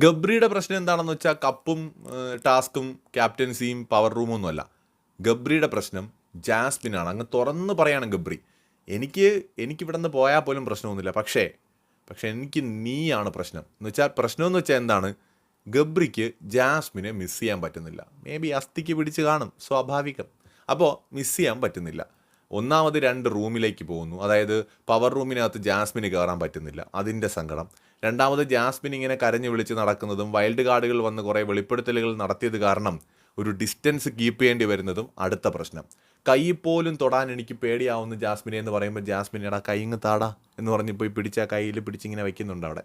ഗബ്രിയുടെ പ്രശ്നം എന്താണെന്ന് വെച്ചാൽ കപ്പും ടാസ്കും ക്യാപ്റ്റൻസിയും പവർ റൂമും ഒന്നുമല്ല. ഗബ്രിയുടെ പ്രശ്നം ജാസ്മിനാണ്. അങ്ങ് തുറന്ന് പറയാണ് ഗബ്രി. എനിക്കിവിടെ നിന്ന് പോയാൽ പോലും പ്രശ്നമൊന്നുമില്ല. പക്ഷേ എനിക്ക് നീയാണ് പ്രശ്നം എന്ന് വെച്ചാൽ. പ്രശ്നമെന്ന് വെച്ചാൽ എന്താണ്? ഗബ്രിക്ക് ജാസ്മിനെ മിസ് ചെയ്യാൻ പറ്റുന്നില്ല. മേ ബി അസ്ഥിക്ക് പിടിച്ച് കാണും, സ്വാഭാവികം. അപ്പോൾ മിസ് ചെയ്യാൻ പറ്റുന്നില്ല. ഒന്നാമത് 2 റൂമിലേക്ക് പോകുന്നു. അതായത് പവർ റൂമിനകത്ത് ജാസ്മിന് കയറാൻ പറ്റുന്നില്ല, അതിൻ്റെ സങ്കടം. രണ്ടാമത് ജാസ്മിൻ ഇങ്ങനെ കരഞ്ഞു വിളിച്ച് നടക്കുന്നതും വൈൽഡ് കാർഡുകൾ വന്ന് കുറേ വെളിപ്പെടുത്തലുകൾ നടത്തിയത് കാരണം ഒരു ഡിസ്റ്റൻസ് കീപ്പ് ചെയ്യേണ്ടി വരുന്നതും അടുത്ത പ്രശ്നം. കൈ പോലും തൊടാൻ എനിക്ക് പേടിയാവുന്നു ജാസ്മിനെ എന്ന് പറയുമ്പോൾ ജാസ്മിനേടാ കൈ ഇങ്ങ് താടാ എന്ന് പറഞ്ഞ് പോയി പിടിച്ച കയ്യിൽ പിടിച്ചിങ്ങനെ വയ്ക്കുന്നുണ്ട് അവിടെ.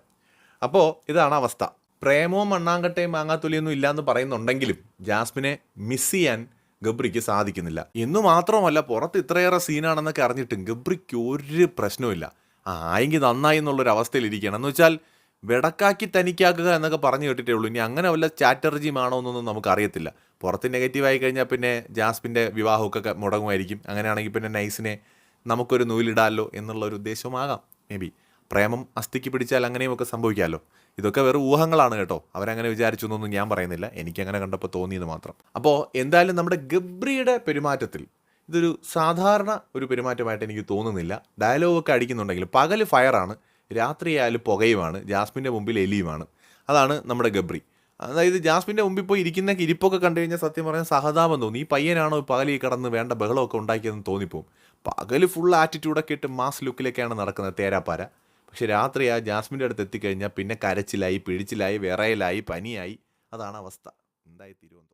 അപ്പോൾ ഇതാണ് അവസ്ഥ. പ്രേമവും മണ്ണാങ്കട്ടയും മാങ്ങാത്തൊലിയൊന്നും ഇല്ലയെന്ന് പറയുന്നുണ്ടെങ്കിലും ജാസ്മിനെ മിസ് ചെയ്യാൻ ഗബ്രിക്ക് സാധിക്കുന്നില്ല. എന്നു മാത്രമല്ല, പുറത്ത് ഇത്രയേറെ സീനാണെന്നൊക്കെ അറിഞ്ഞിട്ടും ഗബ്രിക്ക് ഒരു പ്രശ്നവുമില്ല. ആയെങ്കിൽ നന്നായി എന്നുള്ളൊരവസ്ഥയിലിരിക്കുകയാണ്. എന്ന് വെച്ചാൽ വെടക്കാക്കി തനിക്കാക്കുക എന്നൊക്കെ പറഞ്ഞു കേട്ടിട്ടേ ഉള്ളൂ. ഇനി അങ്ങനെ വല്ല ചാറ്റർജിയുമാണോ എന്നൊന്നും നമുക്കറിയത്തില്ല. പുറത്ത് നെഗറ്റീവായി കഴിഞ്ഞാൽ പിന്നെ ജാസ്മിൻ്റെ വിവാഹമൊക്കെ മുടങ്ങുമായിരിക്കും. അങ്ങനെയാണെങ്കിൽ പിന്നെ നൈസിനെ നമുക്കൊരു നൂലിടാമല്ലോ എന്നുള്ളൊരു ഉദ്ദേശമാകാം മേ ബി. പ്രേമം അസ്ഥിക്ക് പിടിച്ചാൽ അങ്ങനെയുമൊക്കെ സംഭവിക്കാമല്ലോ. ഇതൊക്കെ വെറും ഊഹങ്ങളാണ് കേട്ടോ. അവരങ്ങനെ വിചാരിച്ചു എന്നൊന്നും ഞാൻ പറയുന്നില്ല, എനിക്കങ്ങനെ കണ്ടപ്പോൾ തോന്നിയത് മാത്രം. അപ്പോൾ എന്തായാലും നമ്മുടെ ഗബ്രിയുടെ പെരുമാറ്റത്തിൽ ഇതൊരു സാധാരണ ഒരു പെരുമാറ്റമായിട്ട് എനിക്ക് തോന്നുന്നില്ല. ഡയലോഗൊക്കെ അടിക്കുന്നുണ്ടെങ്കിലും പകൽ ഫയറാണ്, രാത്രിയായാലും പുകയുമാണ്, ജാസ്മിൻ്റെ മുമ്പിൽ എലിയുമാണ്. അതാണ് നമ്മുടെ ഗബ്രി. അതായത് ജാസ്മിൻ്റെ മുമ്പിൽ പോയി ഇരിക്കുന്ന ഇരിപ്പൊക്കെ കണ്ടു കഴിഞ്ഞാൽ സത്യം പറഞ്ഞാൽ സഹതാപം തോന്നി. ഈ പയ്യനാണോ പകലിൽ കിടന്ന് വേണ്ട ബഹളമൊക്കെ ഉണ്ടാക്കിയതെന്ന് തോന്നിപ്പോവും. പകൽ ഫുൾ ആറ്റിറ്റ്യൂഡൊക്കെ ഇട്ട് മാസ് ലുക്കിലൊക്കെയാണ് നടക്കുന്നത്, തേരാപ്പാര. പക്ഷെ രാത്രി ആ ജാസ്മിൻ്റെ അടുത്ത് എത്തിക്കഴിഞ്ഞാൽ പിന്നെ കരച്ചിലായി, പിഴിച്ചിലായി, വിറയലായി, പനിയായി. അതാണ് അവസ്ഥ. എന്തായി തീരുമെന്ന്